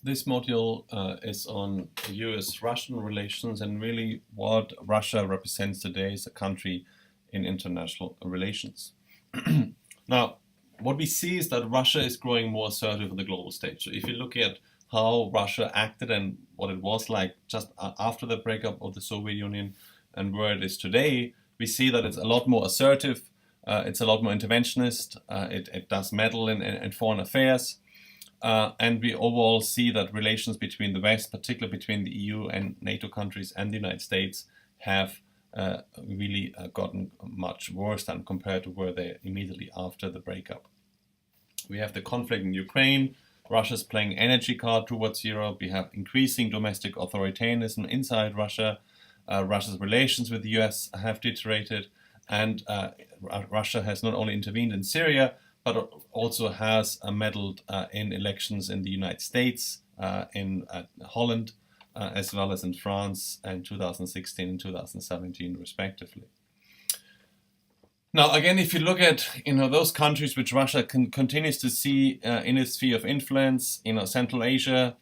This module is on US-Russian relations and really what Russia represents today as a country in international relations. Now, what we see is that Russia is growing more assertive on the global stage. So if you look at how Russia acted and what it was like just after the breakup of the Soviet Union and where it is today, we see that it's a lot more assertive, it's a lot more interventionist, it does meddle in foreign affairs. And we overall see that relations between the West, particularly between the EU and NATO countries and the United States, have really gotten much worse than compared to where they immediately after the breakup. We have the conflict in Ukraine. Russia's playing energy card towards Europe. We have increasing domestic authoritarianism inside Russia. Russia's relations with the US have deteriorated. And Russia has not only intervened in Syria, but also has meddled in elections in the United States, in Holland, as well as in France in 2016 and 2017, respectively. Now, again, if you look at those countries which Russia continues to see in its sphere of influence, Central Asia,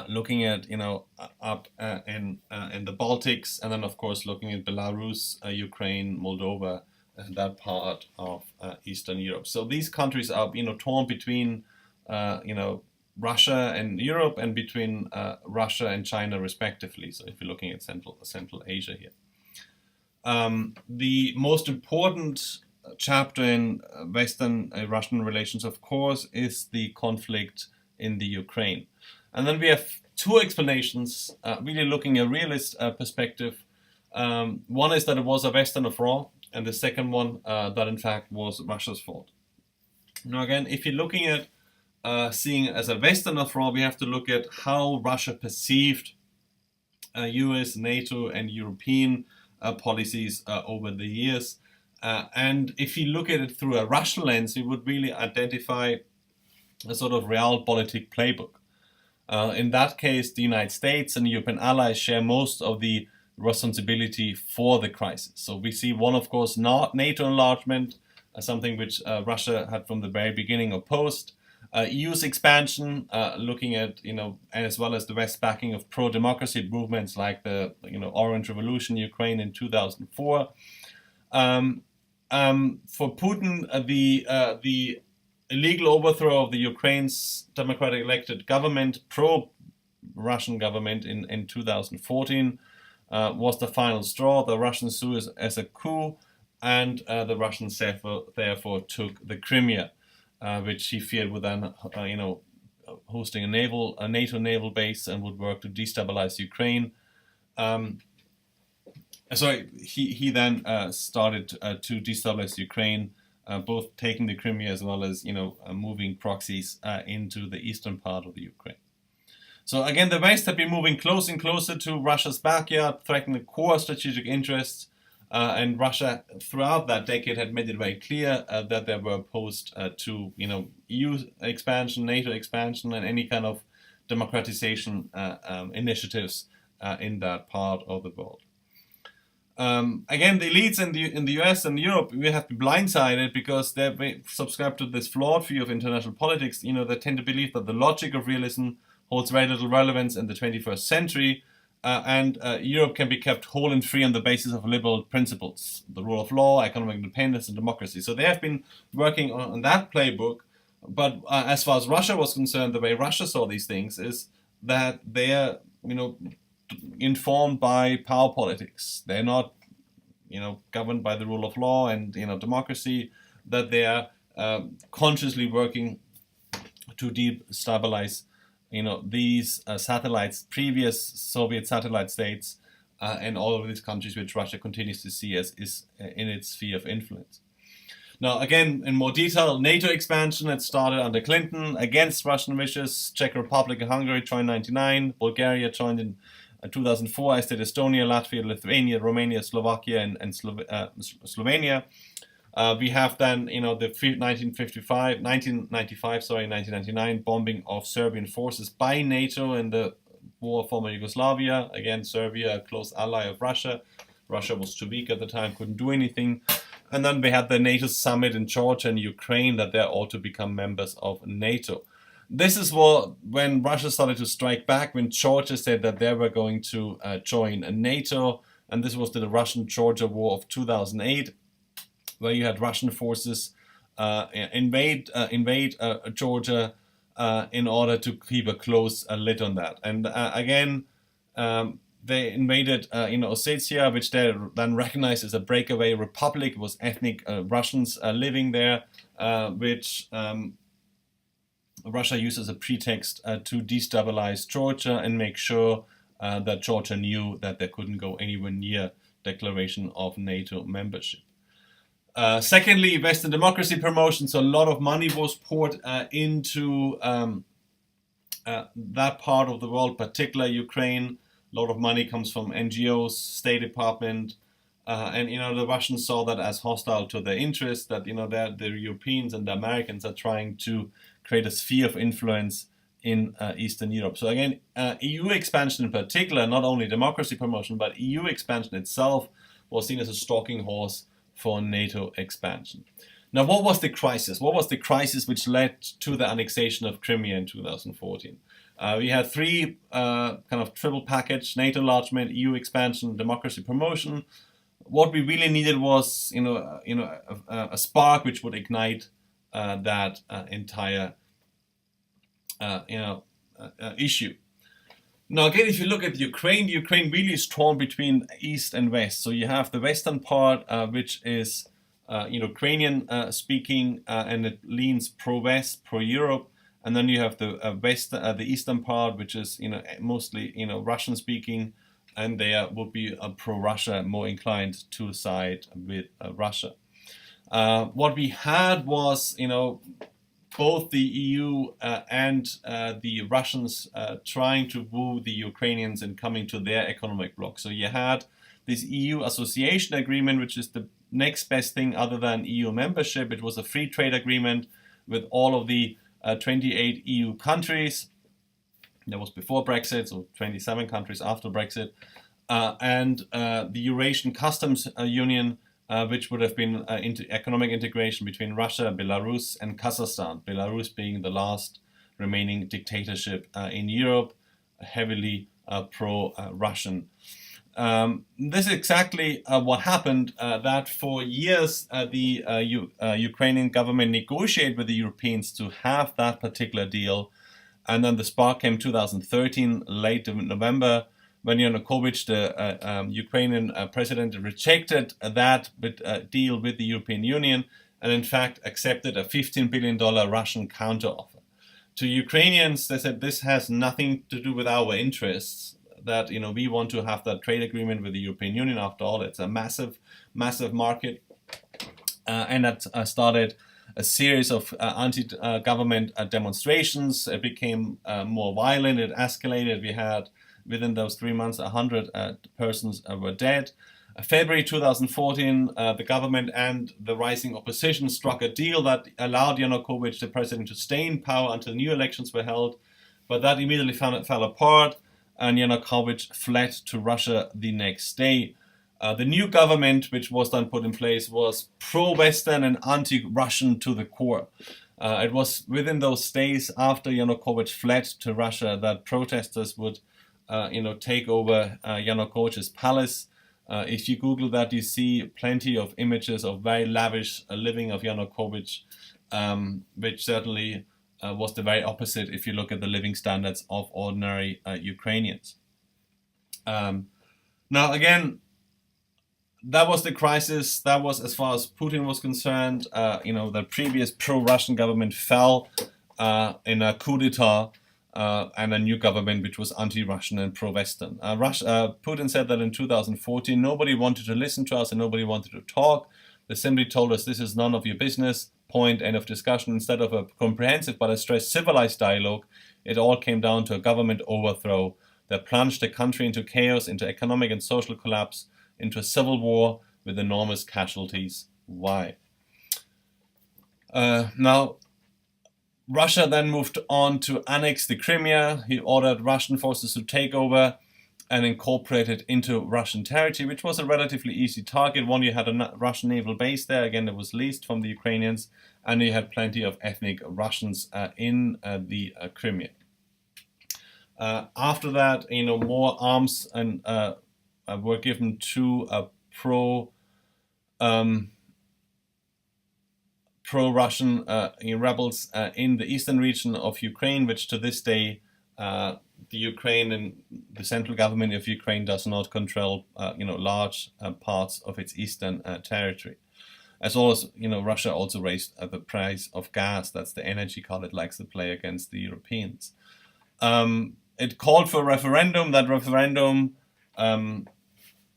looking at up in the Baltics, and then of course looking at Belarus, Ukraine, Moldova, and that part of Eastern Europe. So these countries are torn between Russia and Europe and between Russia and China respectively. So if you're looking at Central Asia here. The most important chapter in Western Russian relations, of course, is the conflict in the Ukraine. And then we have two explanations, really looking at a realist perspective. One is that it was a Western affront, and the second one that in fact was Russia's fault. Now again, if you're looking at seeing it as a Western affront, we have to look at how Russia perceived US, NATO, and European policies over the years. And if you look at it through a Russian lens, you would really identify a sort of realpolitik playbook. In that case, the United States and European allies share most of the responsibility for the crisis. So we see one, of course, NATO enlargement, something which Russia had from the very beginning opposed. EU's expansion, looking at, and as well as the West backing of pro-democracy movements like the, Orange Revolution in Ukraine in 2004. For Putin, the illegal overthrow of the Ukraine's democratic elected government, pro-Russian government in 2014, was the final straw. The Russians saw it as a coup, and the Russians therefore took the Crimea, which he feared would then, hosting a NATO naval base and would work to destabilize Ukraine. He then started to destabilize Ukraine, both taking the Crimea as well as moving proxies into the eastern part of the Ukraine. So again, the West had been moving closer and closer to Russia's backyard, threatening the core strategic interests, and Russia throughout that decade had made it very clear that they were opposed to EU expansion, NATO expansion, and any kind of democratization initiatives in that part of the world. Again, the elites in the US and Europe will have been blindsided because they subscribe to this flawed view of international politics. They tend to believe that the logic of realism holds very little relevance in the 21st century, and Europe can be kept whole and free on the basis of liberal principles, the rule of law, economic independence, and democracy. So they have been working on that playbook, but as far as Russia was concerned, the way Russia saw these things is that they're, informed by power politics. They're not, governed by the rule of law and, democracy, that they are consciously working to destabilize these satellites, previous Soviet satellite states, and all of these countries which Russia continues to see as is in its sphere of influence. Now, again, in more detail, NATO expansion had started under Clinton against Russian wishes. Czech Republic and Hungary joined in 1999. Bulgaria joined in 2004, as did Estonia, Latvia, Lithuania, Romania, Slovakia, and Slovenia. We have then, the 1999 bombing of Serbian forces by NATO in the war of former Yugoslavia. Again, Serbia, a close ally of Russia. Russia was too weak at the time, couldn't do anything. And then we had the NATO summit in Georgia and Ukraine that they ought to become members of NATO. this is when Russia started to strike back, when Georgia said that they were going to join NATO, and this was the Russian-Georgia War of 2008, where you had Russian forces invade Georgia in order to keep a close lid on that. And again, they invaded Ossetia, which they then recognized as a breakaway republic. It was ethnic Russians living there, which Russia used as a pretext to destabilize Georgia and make sure that Georgia knew that they couldn't go anywhere near declaration of NATO membership. Secondly, Western democracy promotion. So a lot of money was poured into that part of the world, particularly Ukraine. A lot of money comes from NGOs, State Department, and the Russians saw that as hostile to their interests. That the Europeans and the Americans are trying to create a sphere of influence in Eastern Europe. So again, EU expansion in particular, not only democracy promotion, but EU expansion itself was seen as a stalking horse for NATO expansion. Now, what was the crisis? What was the crisis which led to the annexation of Crimea in 2014? We had three kind of triple package: NATO enlargement, EU expansion, democracy promotion. What we really needed was, a spark which would ignite that entire, issue. Now, again, if you look at Ukraine really is torn between East and West. So you have the Western part, which is Ukrainian speaking, and it leans pro-West, pro-Europe. And then you have the Eastern part, which is mostly Russian speaking, and they would be pro-Russia, more inclined to side with Russia. What we had was both the EU and the Russians trying to woo the Ukrainians and coming to their economic bloc. So you had this EU association agreement, which is the next best thing other than EU membership. It was a free trade agreement with all of the 28 EU countries. That was before Brexit, so 27 countries after Brexit. And the Eurasian Customs Union, which would have been into economic integration between Russia, Belarus, and Kazakhstan. Belarus being the last remaining dictatorship in Europe, heavily pro-Russian. This is exactly what happened, that for years the Ukrainian government negotiated with the Europeans to have that particular deal. And then the spark came 2013, late November, when Yanukovych, the Ukrainian president, rejected that deal with the European Union and in fact accepted a $15 billion Russian counteroffer. To Ukrainians, they said this has nothing to do with our interests, that we want to have that trade agreement with the European Union. After all, it's a massive market, and that started a series of anti-government demonstrations. It became more violent. It escalated. We had, within those 3 months, 100 persons were dead. February 2014, the government and the rising opposition struck a deal that allowed Yanukovych, the president, to stay in power until new elections were held. But that immediately fell apart, and Yanukovych fled to Russia the next day. The new government, which was then put in place, was pro-Western and anti-Russian to the core. It was within those days after Yanukovych fled to Russia that protesters would take over Yanukovych's palace. If you Google that, you see plenty of images of very lavish living of Yanukovych, which certainly was the very opposite if you look at the living standards of ordinary Ukrainians. Now, again, that was the crisis. That was, as far as Putin was concerned, the previous pro-Russian government fell in a coup d'etat, and a new government which was anti-Russian and pro-Western. Putin said that in 2014, nobody wanted to listen to us and nobody wanted to talk. They simply told us this is none of your business, point, end of discussion. Instead of a comprehensive, but I stress, civilized dialogue, it all came down to a government overthrow that plunged the country into chaos, into economic and social collapse, into a civil war with enormous casualties. Why? Now, Russia then moved on to annex the Crimea. He ordered Russian forces to take over and incorporated into Russian territory, which was a relatively easy target. One, you had a Russian naval base there. Again, it was leased from the Ukrainians, and you had plenty of ethnic Russians in the Crimea. After that, more arms and were given to pro-Russian rebels in the eastern region of Ukraine, which to this day the Ukraine and the central government of Ukraine does not control, large parts of its eastern territory. As well as, Russia also raised the price of gas. That's the energy card it likes to play against the Europeans. It called for a referendum. That referendum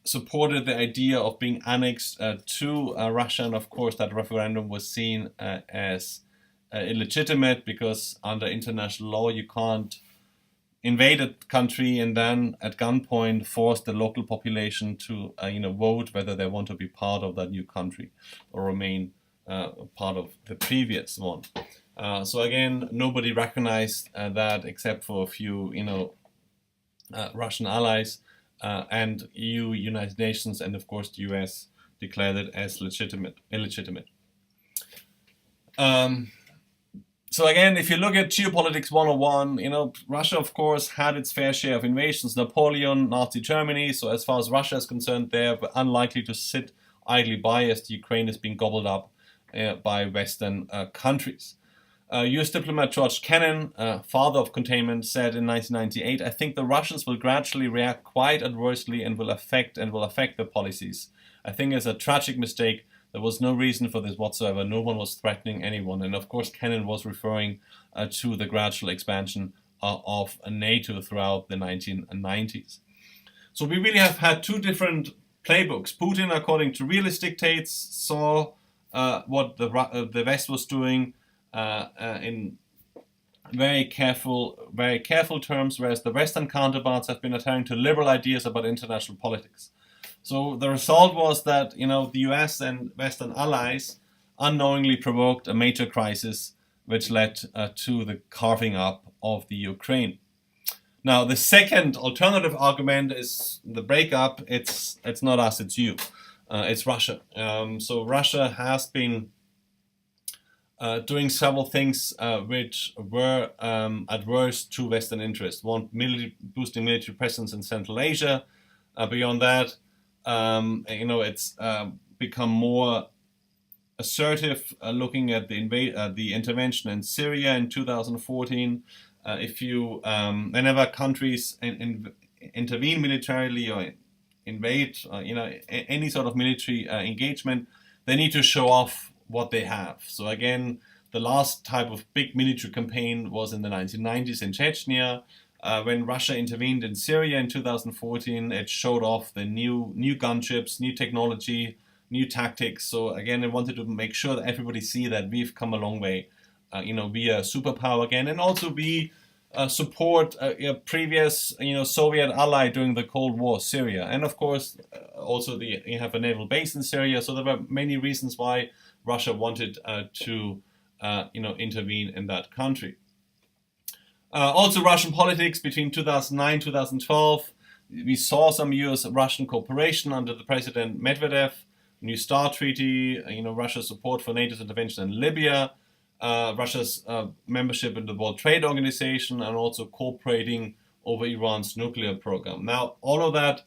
supported the idea of being annexed to Russia, and of course that referendum was seen as illegitimate, because under international law you can't invade a country and then at gunpoint force the local population to vote whether they want to be part of that new country or remain part of the previous one. So again, nobody recognized that except for a few Russian allies, and EU, United Nations, and of course the US declared it as illegitimate. So again, if you look at Geopolitics 101, Russia, of course, had its fair share of invasions. Napoleon, Nazi Germany. So as far as Russia is concerned, they're unlikely to sit idly by as the Ukraine is being gobbled up by Western countries. US diplomat George Kennan, father of containment, said in 1998, "I think the Russians will gradually react quite adversely and will affect their policies. I think it's a tragic mistake. There was no reason for this whatsoever. No one was threatening anyone." And of course, Kennan was referring to the gradual expansion of NATO throughout the 1990s. So we really have had two different playbooks. Putin, according to realist dictates, saw what the West was doing in very careful terms, whereas the Western counterparts have been adhering to liberal ideas about international politics. So the result was that the US and Western allies unknowingly provoked a major crisis, which led to the carving up of the Ukraine. Now, the second alternative argument is the breakup. It's not us, it's you. It's Russia. So Russia has been doing several things which were adverse to Western interests. One, boosting military presence in Central Asia. Beyond that, it's become more assertive, looking at the intervention in Syria in 2014. Whenever countries intervene militarily or invade, any sort of military engagement, they need to show off what they have. So again, the last type of big military campaign was in the 1990s in Chechnya. When Russia intervened in Syria in 2014, it showed off the new gunships, new technology, new tactics. So again, it wanted to make sure that everybody see that we've come a long way. We are a superpower again, and also we support a previous Soviet ally during the Cold War, Syria, and of course also you have a naval base in Syria. So there were many reasons why Russia wanted to intervene in that country. Also, Russian politics between 2009 2012, we saw some US-Russian cooperation under the President Medvedev, New START Treaty, Russia's support for NATO's intervention in Libya, Russia's membership in the World Trade Organization, and also cooperating over Iran's nuclear program. Now, all of that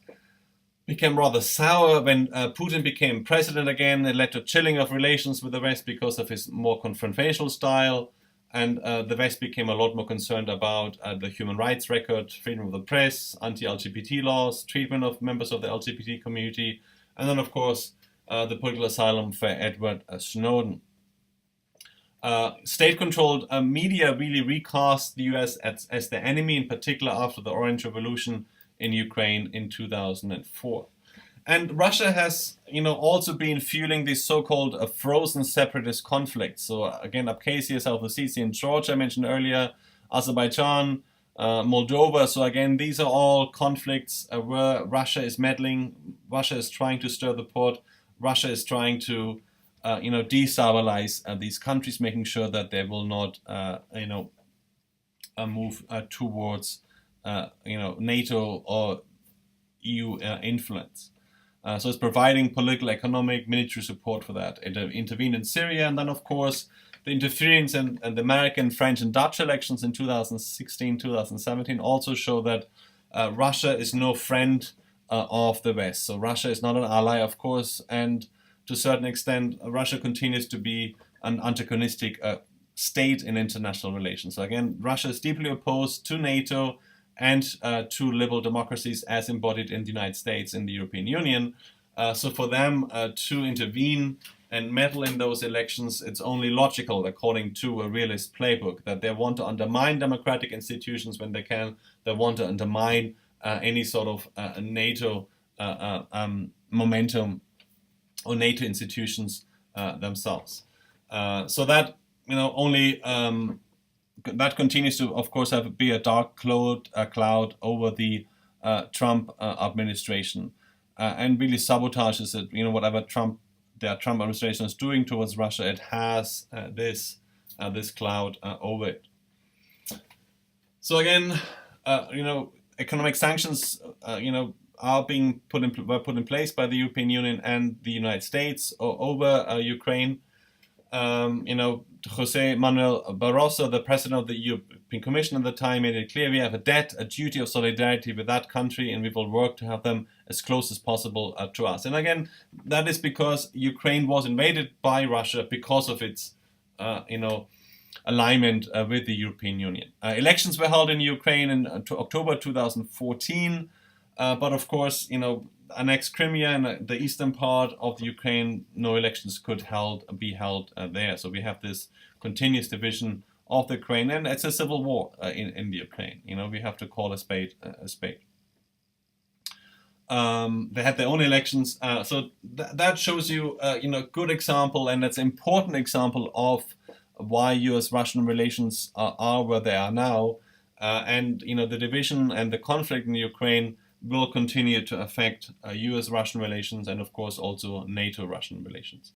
became rather sour when Putin became president again. It led to chilling of relations with the West because of his more confrontational style. And the West became a lot more concerned about the human rights record, freedom of the press, anti-LGBT laws, treatment of members of the LGBT community, and then, of course, the political asylum for Edward Snowden. State-controlled media really recast the US as the enemy, in particular after the Orange Revolution in Ukraine in 2004. And Russia has, also been fueling this so-called frozen separatist conflict. So again, Abkhazia, South Ossetia, and Georgia I mentioned earlier, Azerbaijan, Moldova. So again, these are all conflicts where Russia is meddling. Russia is trying to stir the pot. Russia is trying to, destabilize these countries, making sure that they will not, move towards, NATO or EU influence. So it's providing political, economic, military support for that. It intervened in Syria, and then of course the interference in the American, French, and Dutch elections in 2016, 2017 also show that Russia is no friend of the West. So Russia is not an ally, of course, and to a certain extent, Russia continues to be an antagonistic state in international relations. So again, Russia is deeply opposed to NATO and to liberal democracies as embodied in the United States and the European Union. So for them to intervene and meddle in those elections, it's only logical, according to a realist playbook, that they want to undermine democratic institutions when they can. They want to undermine any sort of NATO momentum or NATO institutions themselves. So that only that continues to, of course, be a dark cloud over the Trump administration, and really sabotages it. Whatever the Trump administration is doing towards Russia, it has this cloud over it. So again, economic sanctions, are being were put in place by the European Union and the United States over Ukraine. Jose Manuel Barroso, the president of the European Commission at the time, made it clear we have a duty of solidarity with that country, and we will work to have them as close as possible to us. And again, that is because Ukraine was invaded by Russia because of its, alignment with the European Union. Elections were held in Ukraine in October 2014, but of course, annexed Crimea and the eastern part of the Ukraine, no elections could be held there. So we have this continuous division of the Ukraine, and it's a civil war in the Ukraine. We have to call a spade a spade. They had their own elections, so that shows you, a good example, and that's an important example of why U.S.-Russian relations are where they are now, and the division and the conflict in Ukraine will continue to affect U.S.-Russian relations and, of course, also NATO-Russian relations.